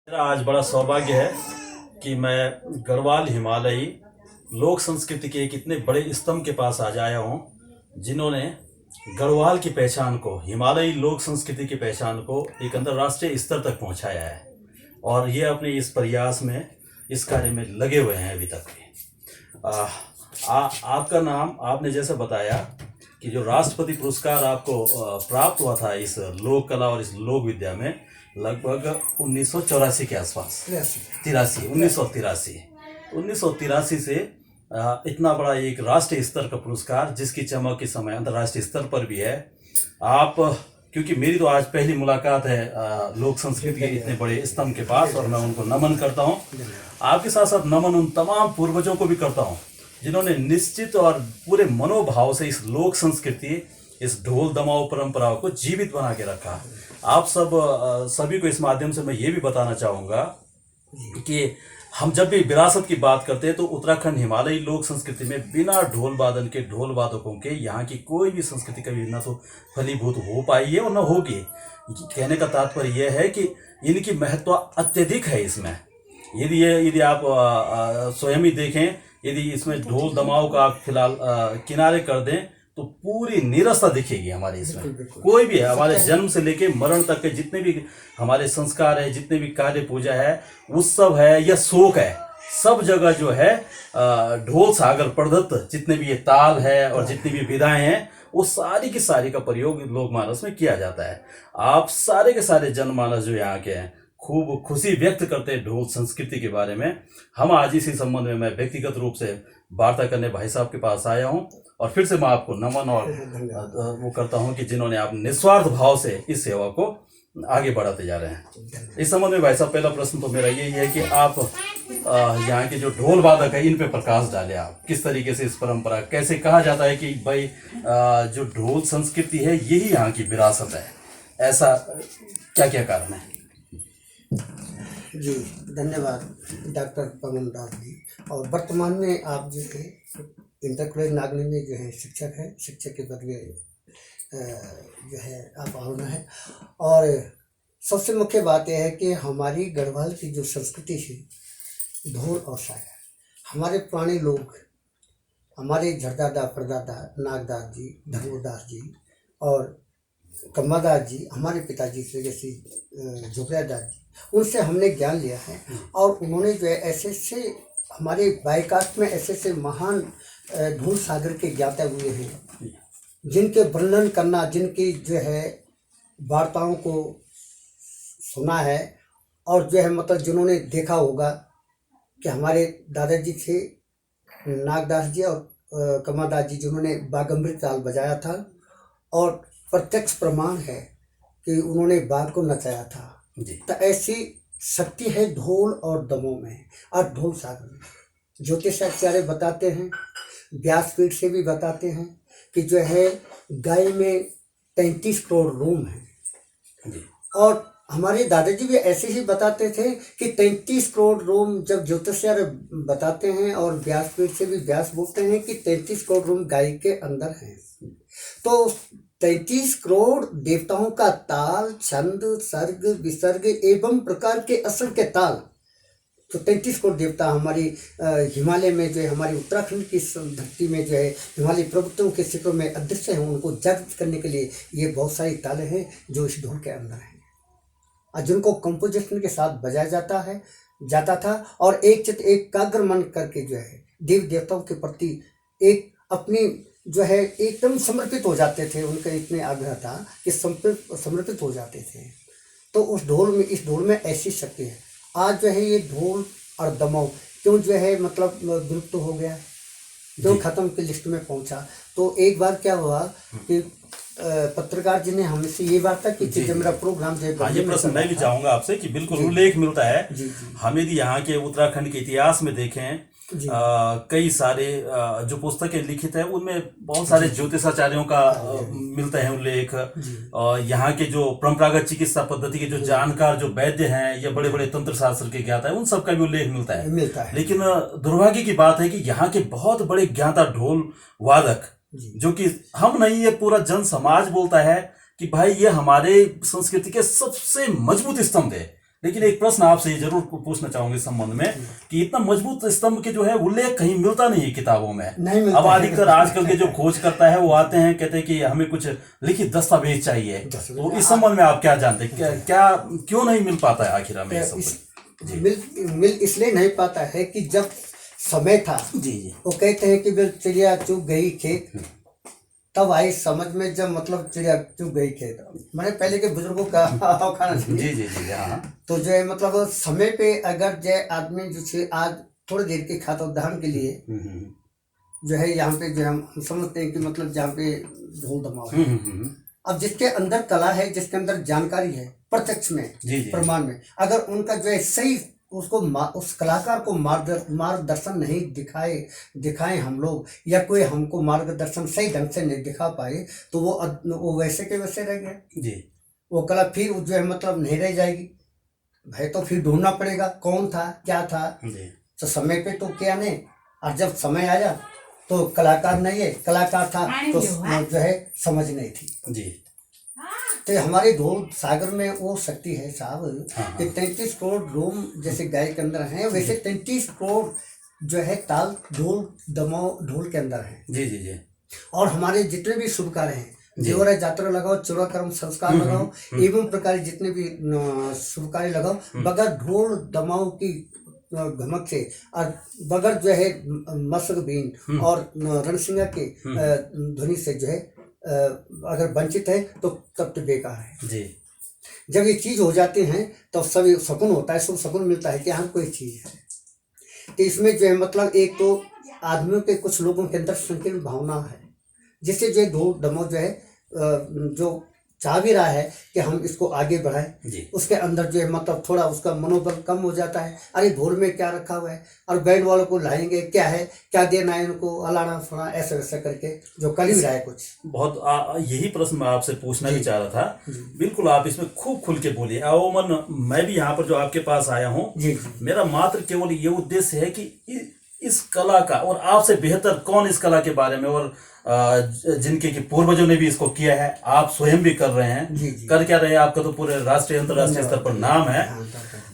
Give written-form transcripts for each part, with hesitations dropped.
मेरा आज बड़ा सौभाग्य है कि मैं गढ़वाल हिमालयी लोक संस्कृति के एक इतने बड़े स्तंभ के पास आज आया हूँ जिन्होंने गढ़वाल की पहचान को, हिमालयी लोक संस्कृति की पहचान को एक अंतर्राष्ट्रीय स्तर तक पहुँचाया है। और ये अपने इस प्रयास में, इस कार्य में लगे हुए हैं अभी तक भी। आपका नाम, आपने जैसे बताया कि जो राष्ट्रपति पुरस्कार आपको प्राप्त हुआ था इस लोक कला और इस लोक विद्या में, लगभग 1984 के आसपास, 1983 से इतना बड़ा एक राष्ट्रीय स्तर का पुरस्कार, जिसकी चमक इस समय अंतर्राष्ट्रीय स्तर पर भी है। आप, क्योंकि मेरी तो आज पहली मुलाकात है लोक संस्कृति के इतने बड़े स्तंभ के पास, और मैं उनको नमन करता हूँ। आपके साथ साथ नमन उन तमाम पूर्वजों को भी करता हूँ जिन्होंने निश्चित और पूरे मनोभाव से इस लोक संस्कृति, इस ढोल दमाऊ परंपराओं को जीवित बना के रखा। आप सभी को इस माध्यम से मैं ये भी बताना चाहूँगा कि हम जब भी विरासत की बात करते हैं तो उत्तराखंड हिमालयी लोक संस्कृति में बिना ढोल वादन के, ढोल वादकों के, यहाँ की कोई भी संस्कृति कभी न तो फलीभूत हो पाई है और न होगी। कहने का तात्पर्य यह है कि इनकी महत्व अत्यधिक है इसमें। यदि आप स्वयं ही देखें, यदि इसमें ढोल दमाऊ का आप फिलहाल किनारे कर दें तो पूरी नीरसता दिखेगी हमारे इसमें। कोई भी है, हमारे जन्म से लेके मरण तक के जितने भी हमारे संस्कार है, जितने भी कार्य पूजा है, उत्सव है या शोक है, सब जगह जो है ढोल सागर प्रदत्त जितने भी ये ताल है और जितनी भी विधाएं हैं, वो सारी की सारी का प्रयोग लोकमानस में किया जाता है। आप सारे के सारे जनमानस जो यहाँ के हैं खूब खुशी व्यक्त करते हैं ढोल संस्कृति के बारे में। हम आज इसी संबंध में मैं व्यक्तिगत रूप से वार्ता करने भाई साहब के पास आया हूँ, और फिर से मैं आपको नमन और वो करता हूँ कि जिन्होंने आप निस्वार्थ भाव से इस सेवा को आगे बढ़ाते जा रहे हैं। इस संबंध में भाई साहब, पहला प्रश्न तो मेरा यही है कि आप यहाँ के जो ढोल वादक है इन पे प्रकाश डालें। आप किस तरीके से इस परंपरा, कैसे कहा जाता है कि भाई जो ढोल संस्कृति है यही यहाँ की विरासत है, ऐसा क्या क्या कारण है? जी धन्यवाद डॉक्टर पवन दास जी। और वर्तमान में आप जो है इंटर कॉलेज नागनी में जो है शिक्षक है, शिक्षक के बदले जो है आप आना है। और सबसे मुख्य बात यह है कि हमारी गढ़वाल की जो संस्कृति है, ढोल और सागर, हमारे पुराने लोग, हमारे झरदादा परदादा नागदास जी, धर्मदास जी और कम्मादास जी, हमारे पिताजी से जैसे झुकरादास जी, उनसे हमने ज्ञान लिया है। और उन्होंने जो है ऐसे से हमारे बाईकास्ट में ऐसे महान ढोल सागर के ज्ञाता हुए हैं, जिनके वर्णन करना, जिनकी जो है वार्ताओं को सुना है, और जो है मतलब जिन्होंने देखा होगा कि हमारे दादाजी थे नागदास जी और कम्मादास जी, जिन्होंने बागंबरी ताल बजाया था, और प्रत्यक्ष प्रमाण है कि उन्होंने बाग को नचाया था। तो ऐसी शक्ति है ढोल और दमों में और ढोल सागर में। ज्योतिषाचार्य बताते हैं, व्यासपीठ से भी बताते हैं कि जो है गाय में 33 करोड़ रोम है। और हमारे दादाजी भी ऐसे ही बताते थे कि 33 करोड़ रोम, जब ज्योतिषाचार्य बताते हैं और व्यासपीठ से भी व्यास बोलते हैं कि 33 करोड़ रोम गाय के अंदर हैं, तो 33 करोड़ देवताओं का ताल, छंद, सर्ग, विसर्ग एवं प्रकार के असंख्य ताल, तो 33 करोड़ देवता हमारी हिमालय में जो है, हमारी उत्तराखंड की धरती में जो है हिमालय पर्वतों के शिखरों में अदृश्य हैं। उनको जागृत करने के लिए ये बहुत सारी तालें हैं जो इस ढोल के अंदर हैं, और जिनको कंपोजिशन के साथ बजाया जाता था। और एक चित्त एकाग्र मन करके जो है देव देवताओं के प्रति एक अपनी जो है एकदम समर्पित हो जाते थे। उनका इतने आग्रह था कि समर्पित हो जाते थे। तो उस ढोल में, इस ढोल में ऐसी शक्ति है। आज जो है ये ढोल और दमाऊ क्यों जो है मतलब विलुप्त हो गया, क्यों खत्म की लिस्ट में पहुंचा? तो एक बार क्या हुआ कि पत्रकार जी ने हमसे ये वार्ता की थी जब मेरा प्रोग्राम जो है, ये प्रश्न मैं भी चाहूंगा आपसे कि बिल्कुल उल्लेख मिलता है। हम यदि यहाँ के उत्तराखंड के इतिहास में देखें, कई सारे जो पुस्तकें लिखित है उनमें बहुत सारे ज्योतिषाचार्यों का मिलता है उल्लेख। यहाँ के जो परंपरागत चिकित्सा पद्धति के जो जानकार, जो वैद्य हैं या बड़े बड़े तंत्र शास्त्र के ज्ञाता है, उन सब का भी उल्लेख मिलता है। लेकिन दुर्भाग्य की बात है कि यहाँ के बहुत बड़े ज्ञाता ढोल वादक, जो कि हम नहीं, ये पूरा जन समाज बोलता है कि भाई ये हमारे संस्कृति के सबसे मजबूत स्तंभ है, लेकिन एक प्रश्न आपसे ये जरूर पूछना चाहूंगे इस संबंध में कि इतना मजबूत स्तंभ के जो है उल्लेख कहीं मिलता नहीं है किताबों में। नहीं मिलता अब है। अधिकतर आजकल के जो खोज करता है वो आते हैं, कहते हैं कि हमें कुछ लिखित दस्तावेज चाहिए। तो इस संबंध में आप क्या जानते हैं, क्या क्यों नहीं मिल पाता है आखिर हमें सब? मिल इसलिए नहीं पाता है कि जब समय था, जी वो कहते हैं कि बिल चिड़िया चुग गई खेत, तब आई समझ में जब मतलब चिड़िया चुग गई खेत। मैंने पहले के बुजुर्गों का खाना जी हाँ। तो जो है मतलब समय पे अगर जो आदमी जो है आज थोड़ी देर की खाता, उदाहरण के लिए जो है यहाँ पे जो है हम समझते हैं कि मतलब जहाँ पे ढोल दमाव है, अब जिसके अंदर कला है, जिसके अंदर जानकारी है, प्रत्यक्ष में प्रमाण में, अगर उनका जो है सही उसको उस कलाकार को मार्गदर्शन नहीं दिखाए हम लोग, या कोई हमको मार्गदर्शन सही ढंग से नहीं दिखा पाए, तो वो वैसे के वैसे रह गया जी। वो कला फिर जो है मतलब नहीं रह जाएगी भाई, तो फिर ढूंढना पड़ेगा कौन था क्या था। तो समय पे तो क्या नहीं, और जब समय आया तो कलाकार नहीं है, कलाकार था तो जो है समझ नहीं थी जी। तो हमारे ढोल सागर में वो शक्ति है साहब कि 33 करोड़ रोम जैसे गाय के अंदर हैं, वैसे 33 करोड़ जो है ताल ढोल दमाव ढोल के अंदर है जी। और हमारे जितने भी शुभ कार्य हैं, देवरा यात्रा लगाओ, चौरा कर्म संस्कार लगाओ, एवं प्रकार जितने भी शुभ कार्य लगाओ, बगैर ढोल दमाव की घमक से और बगैर जो है मसक बीन और रणसिंगा के ध्वनि से जो है अगर वंचित है तो तब तो बेकार है जी। जब ये चीज हो जाती हैं तो सभी सुकून होता है, सब सुकून मिलता है कि हाँ कोई चीज है। तो इसमें जो है मतलब एक तो आदमियों के कुछ लोगों के अंदर संकीर्ण भावना है, जिससे जो ढोल दमाव जो है जो चाह भी रहा है कि हम इसको आगे बढ़ाएं, उसके अंदर जो है मतलब थोड़ा उसका मनोबल कम हो जाता है। अरे ढोल में क्या रखा हुआ है, और बैंड वालों को लाएंगे क्या है, क्या देना है उनको, अलाना फलाना ऐसा वैसा करके जो कर ही रहा है कुछ। बहुत यही प्रश्न मैं आपसे पूछना भी चाह रहा था। बिल्कुल आप इसमें खूब खुल के बोलिए। अवमन, मैं भी यहाँ पर जो आपके पास आया हूँ, मेरा मात्र केवल ये उद्देश्य है कि इस कला का, और आपसे बेहतर कौन इस कला के बारे में, और जिनके कि पूर्वजों ने भी इसको किया है, आप स्वयं भी कर रहे हैं, कर क्या रहे हैं, आपका तो पूरे राष्ट्रीय अंतर्राष्ट्रीय स्तर पर नाम है।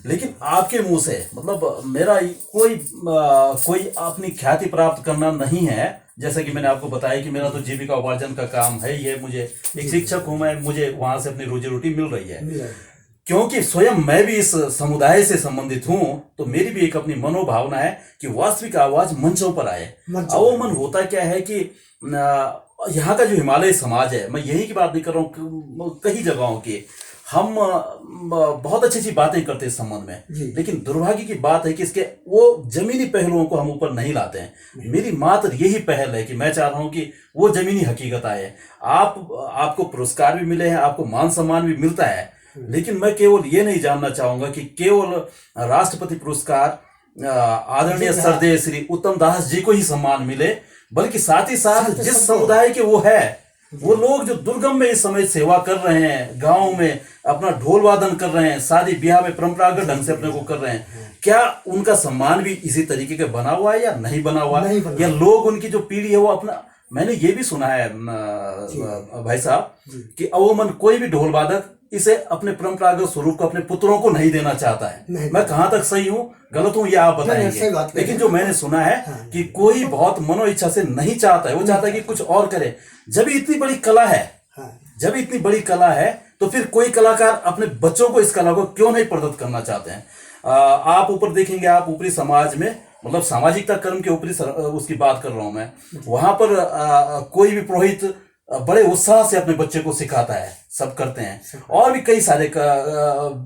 लेकिन आपके मुंह से मतलब मेरा कोई अपनी ख्याति प्राप्त करना नहीं है। जैसे कि मैंने आपको बताया कि मेरा तो जीविका उपार्जन का काम है, ये मुझे एक शिक्षक हूं मैं, मुझे वहां से अपनी रोजी रोटी मिल रही है। क्योंकि स्वयं मैं भी इस समुदाय से संबंधित हूं, तो मेरी भी एक अपनी मनोभावना है कि वास्तविक आवाज मंचों पर आए। अवमन होता क्या है कि यहाँ का जो हिमालय समाज है, मैं यही की बात नहीं कर रहा हूँ, कई जगहों की हम बहुत अच्छी अच्छी बातें करते हैं इस संबंध में, लेकिन दुर्भाग्य की बात है कि इसके वो जमीनी पहलुओं को हम ऊपर नहीं लाते हैं। मेरी मात्र यही पहल है कि मैं चाह रहा हूं कि वो जमीनी हकीकत आए। आपको पुरस्कार भी मिले हैं, आपको मान सम्मान भी मिलता है, लेकिन मैं केवल ये नहीं जानना चाहूंगा कि केवल राष्ट्रपति पुरस्कार आदरणीय सरदेव श्री उत्तम दास जी को ही सम्मान मिले, बल्कि साथ ही साथ जिस समुदाय के वो है, वो लोग जो दुर्गम में इस समय सेवा कर रहे हैं, गांव में अपना ढोल वादन कर रहे हैं, शादी ब्याह में परंपरागत ढंग से अपने को कर रहे हैं, क्या उनका सम्मान भी इसी तरीके का बना हुआ है या नहीं बना हुआ है? या लोग उनकी जो पीढ़ी है वो अपना, मैंने ये भी सुना है भाई साहब कि अवमन कोई भी ढोल वादक इसे अपने परंपरागत स्वरूप को अपने पुत्रों को नहीं देना चाहता है। मैं कहां तक सही हूं गलत हूं ये आप बताएंगे, लेकिन जो मैंने सुना है कि कोई बहुत मनो इच्छा से नहीं चाहता है, वो चाहता है कि कुछ और करे। जब इतनी बड़ी कला है, तो फिर कोई कलाकार अपने बच्चों को इस कला को क्यों नहीं प्रदत्त करना चाहते हैं? आप ऊपर देखेंगे, आप ऊपरी समाज में, मतलब सामाजिकता कर्म के ऊपरी उसकी बात कर रहा हूं मैं, वहां पर कोई भी पुरोहित बड़े उत्साह से अपने बच्चे को सिखाता है, सब करते हैं, और भी कई सारे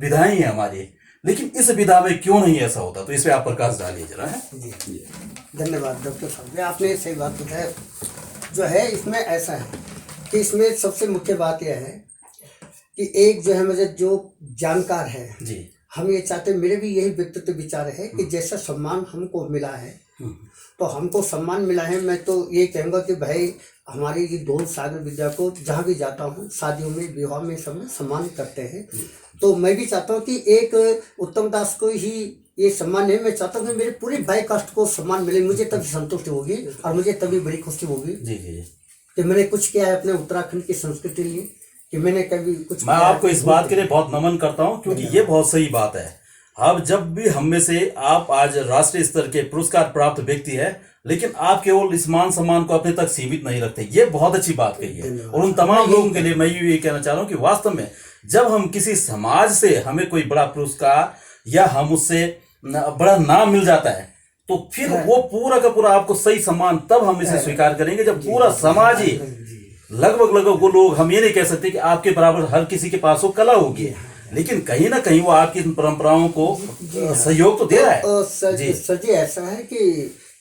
विधाएं हैं हमारी, लेकिन इस विधा में क्यों नहीं ऐसा होता? तो इस पे आप प्रकाश डालिए जरा। है धन्यवाद डॉक्टर साहब, आपने सही बात बताया। जो है इसमें ऐसा है कि इसमें सबसे मुख्य बात यह है कि एक जो है मुझे जो जानकार है जी, हम ये चाहते, मेरे भी यही व्यक्तित्व विचार है कि जैसा सम्मान हमको मिला है, तो हमको सम्मान मिला है, मैं तो ये कहूँगा कि भाई हमारी ये ढोल सागर विद्या को जहाँ भी जाता हूँ, शादियों में, विवाह में, सब में सम्मान करते हैं। तो मैं भी चाहता हूँ कि एक उत्तम दास को ही ये सम्मान है, मैं चाहता हूँ कि मेरे पूरे बाई कास्ट को सम्मान मिले, मुझे तभी संतुष्टि होगी और मुझे तभी बड़ी खुशी होगी कि मैंने कुछ किया है अपने उत्तराखंड की संस्कृति के लिए, कि मैंने कभी कुछ। मैं आपको इस बात के लिए बहुत नमन करता हूँ, क्योंकि ये बहुत सही बात है। अब जब भी हम में से आप आज राष्ट्रीय स्तर के पुरस्कार प्राप्त व्यक्ति है, लेकिन आप केवल इस मान सम्मान को अपने तक सीमित नहीं रखते, ये बहुत अच्छी बात कही है। और उन तमाम लोगों के लिए मैं ये कहना चाह रहा हूँ कि वास्तव में जब हम किसी समाज से हमें कोई बड़ा पुरस्कार या हम उससे बड़ा नाम मिल जाता है, तो फिर वो पूरा का पूरा आपको सही सम्मान तब हम इसे स्वीकार करेंगे जब पूरा समाज ही लगभग वो लोग, हम ये नहीं कह सकते कि आपके बराबर हर किसी के पास वो कला होगी, लेकिन कहीं ना कहीं वो आपकी इन परंपराओं को सहयोग तो दे रहा है। सर जी ऐसा है कि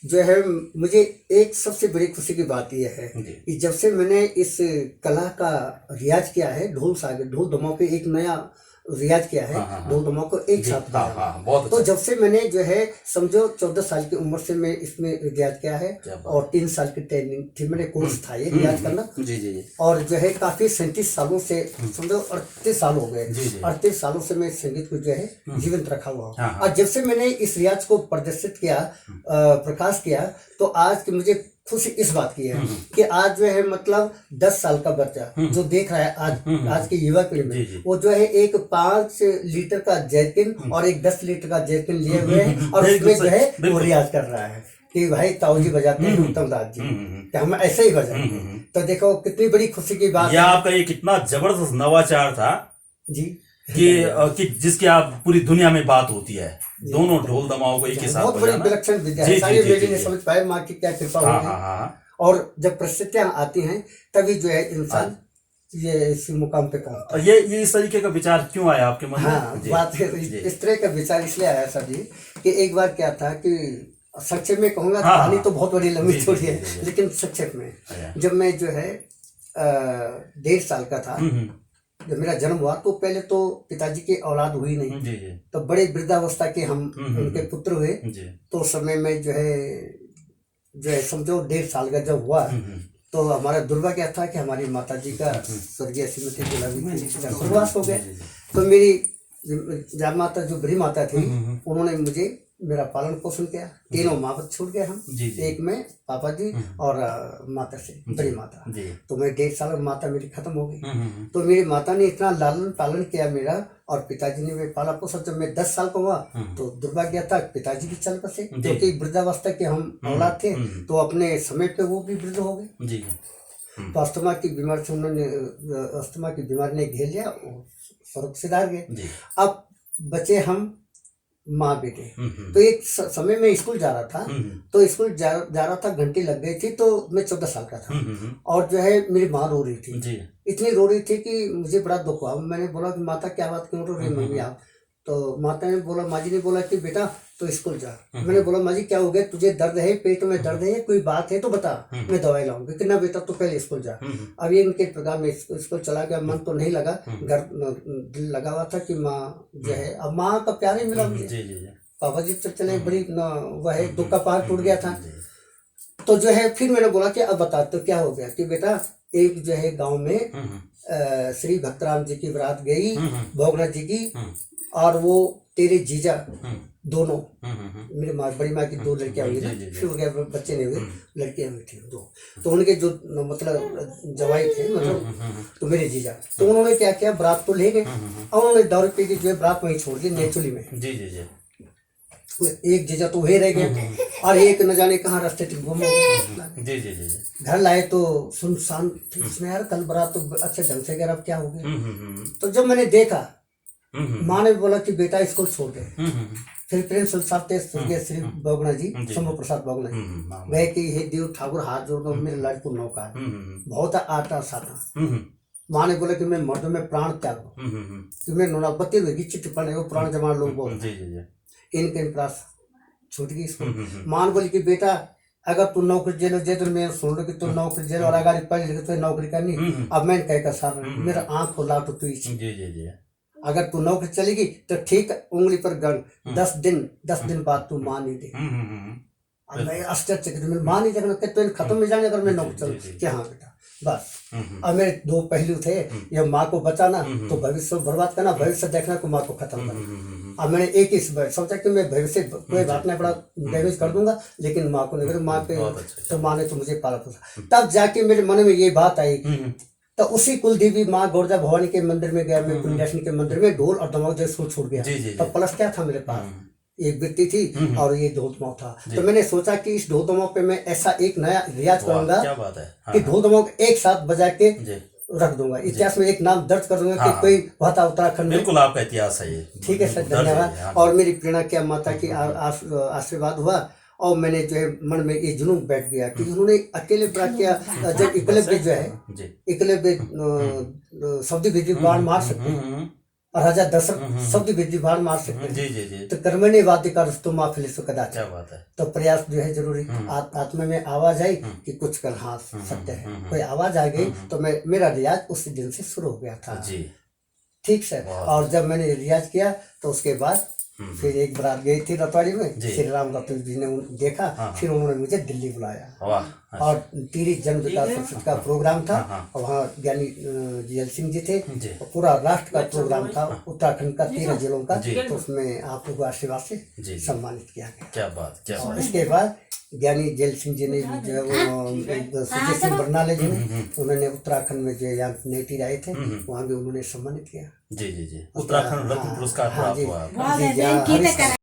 जो है मुझे एक सबसे बड़ी खुशी की बात यह है कि जब से मैंने इस कला का रियाज किया है, ढोल दमाऊ पे एक नया रियाज किया है, ढोल दमाऊ को एक साथ बजाया। तो जब से मैंने जो है समझो 14 साल की उम्र से मैं इसमें रियाज किया है और 3 साल की ट्रेनिंग थी, मैंने कोर्स था ये रियाज करना। और जो है काफी 37 सालों से समझो 38 साल हो गए, 38 सालों से मैं संगीत को जो है जीवंत रखा हुआ हूँ। और जब से मैंने इस रियाज को प्रदर्शित किया, प्रकाश किया, तो आज की मुझे खुशी इस बात की है कि आज जो है मतलब 10 साल का बच्चा जो देख रहा है आज की युवा पीढ़ी में, वो जो है एक 5 लीटर का जैकिन और एक 10 लीटर का जैकिन लिए हुए हैं और उसमें जो है वो रियाज कर रहा है कि भाई ताऊ जी बजाते हैं, उत्तम दास जी, कि हम ऐसे ही बजाएंगे। तो देखो कितनी बड़ी खुशी की बात है। आपका ये कितना जबरदस्त नवाचार था जी कि जिसकी आप पूरी दुनिया में बात होती है, दोनों ढोल दमाओ को एक ही साथ बहुत बड़ी विलक्षण विद्या है। सारी बेटी ने समझ पाए माँ की क्या कृपा होगी। और जब परिस्थितियां आती हैं तभी जो है इंसान ये इस मुकाम पे पहुंचता है। ये इस तरीके का विचार क्यों आया आपके मन में? हाँ, बात है इस तरह का विचार इसलिए आया सर जी कि एक बार क्या था कि संक्षेप में कहूंगा, कहानी तो बहुत बड़ी लंबी चौड़ी है, लेकिन संक्षेप में जब मैं जो है 1.5 साल का था, जब मेरा जन्म हुआ, तो पहले तो पिताजी की औलाद हुई नहीं, तो बड़े वृद्धावस्था के हम उनके पुत्र हुए। तो उस समय में जो है समझो 1.5 साल का जब हुआ, तो हमारा दुर्भाग्य क्या था कि हमारी माता जी का स्वर्गीय श्रीमती गुलाबी जी का स्वर्गवास हो गया। तो मेरी माता जो बड़ी माता थी, उन्होंने मुझे मेरा पालन पोषण किया। तीनों माँ बाप छूट गए हम, एक में पापा जी और माता से बड़ी माता। तो मैं 1.5 साल माता मेरी खत्म हो गई। तो मेरी माता ने इतना लालन पालन किया मेरा, और पिताजी ने मेरे पाला पोषण। जब मैं 10 साल का हुआ तो दुर्भाग्य था पिताजी भी चल बसे, क्योंकि वृद्धावस्था के हम औलाद थे, तो अपने समय पे वो भी वृद्ध हो गए। तो अस्थमा की बीमारी से उन्होंने अस्थमा की बीमारी ने घेर लिया, स्वर्ग सिधार गए। अब बचे हम माँ बेटे। तो एक समय में स्कूल जा रहा था, तो स्कूल जा रहा था, घंटी लग गई थी, तो मैं 14 साल का था, और जो है मेरी माँ रो रही थी, इतनी रो रही थी कि मुझे बड़ा दुख हुआ। मैंने बोला कि माता क्या बात, क्यों रो रही मम्मी आप? तो माता ने बोला, माँ जी ने बोला कि बेटा तो स्कूल जा। मैंने बोला माँ जी क्या हो गया, तुझे दर्द है, पेट में दर्द है, कोई बात है तो बता, मैं दवाई लाऊंगी। कि ना बेटा तो पहले स्कूल जा। अब ये इनके प्रोग्राम में स्कूल चला गया, मन तो नहीं लगा, घर दिल लगा हुआ था कि माँ जो है, अब माँ का प्यार ही मिला मुझे। पापा जी तो चले, बड़ी वह दुख का पहाड़ टूट गया था। तो जो है फिर मैंने बोला कि अब बता तो क्या हो गया। कि बेटा एक जो है गाँव में श्री भक्तराम जी की बारात गई, भोगनाथ जी की, और वो तेरे जीजा दोनों, मेरी माँ बड़ी माँ की 2 लड़कियां हुई ना, फिर बच्चे नहीं हुए, लड़कियां हुई थी 2। तो उनके जो मतलब जवाई थे, मतलब तो मेरे जीजा, तो उन्होंने क्या किया, बारात तो ले गए, और उन्होंने दारू पी के जो है बारात वहीं छोड़ दी नेचुली में। एक जीजा तो वही रह गए, और एक न जाने कहाँ रास्ते थे गुम। घर लाए तो सुनसान, इसमें यार कल बारात तो अच्छे ढंग से गया, अब क्या हो गया। तो जब मैंने देखा, माँ ने बोला कि बेटा स्कूल छोड़ दे। फिर प्रिंसिपल साहब थे स्वर्गीय श्री बोगना जी, शंभू प्रसाद बोगना जी, गए कि हे देव ठाकुर हाथ जोड़ दो, मेरे लड़को नौका है, बहुत आटा साटा। माँ ने बोला कि मैं मर्दों में प्राण त्याग कि मैं नौबत्ती होगी, चिट्ठी पढ़ने, वो पुराने जमाने लोग बोलते, इनके प्रास छूट गई स्कूल। माँ ने बोली कि बेटा अगर तू नौकरी जेलो जे, तो मैं सुन लो कि तू नौकरी जेलो, और अगर पढ़ लिखे तो नौकरी करनी। अब मैंने कह कर सार मेरा आँख खोला तो तू अगर तू नौकरी चलेगी तो ठीक, उंगली पर गन, 10 दिन बाद तू मान नहीं दे। अब मैं आश्चर्यचकित, मैं मान नहीं देखना तो खत्म हो जाने अगर मैं नौकरी चलूँ। कि हाँ बेटा बस। अब मेरे 2 पहलू थे, ये माँ को बचाना तो भविष्य बर्बाद करना, भविष्य देखना को माँ को खत्म करना। अब मैंने एक ही सोचा कि मैं भविष्य कोई बात नहीं, बड़ा डैमेज कर दूंगा, लेकिन माँ को नहीं कर। माँ के तो माँ ने तो मुझे पाला पोसा। तब जाके मेरे मन में ये बात आई तो उसी कुल देवी माँ गोरजा भवानी के मंदिर में गया मैं, कुंडासन के मंदिर में ढोल और दमाग जो सुर छूट गया। जी, जी, तो जी। प्लस क्या था मेरे पास, एक व्यक्ति थी और ये ढोल दमाग था। तो मैंने सोचा कि इस ढोल दमाग पे मैं ऐसा एक नया रियाज वाह, करूंगा क्या बात है। हाँ, कि ढोल दमाग एक साथ बजा के जी, रख दूंगा, इतिहास में एक नाम दर्ज कर दूंगा कि हाँ, कोई बहुत उत्तराखंड में। बिल्कुल आपका इतिहास है ये। ठीक है सर, दर्ज है धन्यवाद। ये, हाँ जी। और मेरी प्रेरणा क्या माता की आशीर्वाद हुआ और मैंने जो है मन में ये जुनून बैठ गया कि उन्होंने अकेले बड़ा किया। जब एकलव्य जो है, जी, एकलव्य शब्द विधि बाण मार सकते हैं और राजा दशरथ शब्द विधि बाण मार सकते हैं। जी, जी, जी, तो कर्मण्य वादिका रस्तु माँ फिलिसु कदाचित। क्या बात है। तो प्रयास जो है जरूरी। आत्मा में आवाज आई कि कुछ कर, हाँ सत्य है, कोई आवाज आ गई तो मैं, मेरा रियाज उसी दिन से शुरू हो गया था। जी, ठीक सर। और जब मैंने रियाज किया तो उसके बाद फिर एक बारात गई थी रतवाड़ी में, जी। श्री राम रतन जी ने देखा, फिर उन्होंने मुझे दिल्ली बुलाया वाह, और 30 जन विकास परिषद का प्रोग्राम था और वहाँ ज्ञानी जैल सिंह जी थे। जी। और पूरा राष्ट्र का प्रोग्राम था, उत्तराखंड का 13 जिलों का। तो उसमें आप लोगों आशीर्वाद जी। से सम्मानित किया गया। क्या बात, क्या और बात। इसके बाद ज्ञानी जैल सिंह जी ने भी जो है वो सुजय सिंह बरनाले जी ने, उन्होंने उत्तराखंड में जो यहाँ नेटी आए थे वहाँ भी उन्होंने सम्मानित किया। जी, जी, जी, उत्तराखंड रत्न पुरस्कार हाँ प्राप्त जी, हुआ। जी, जी, हाँ,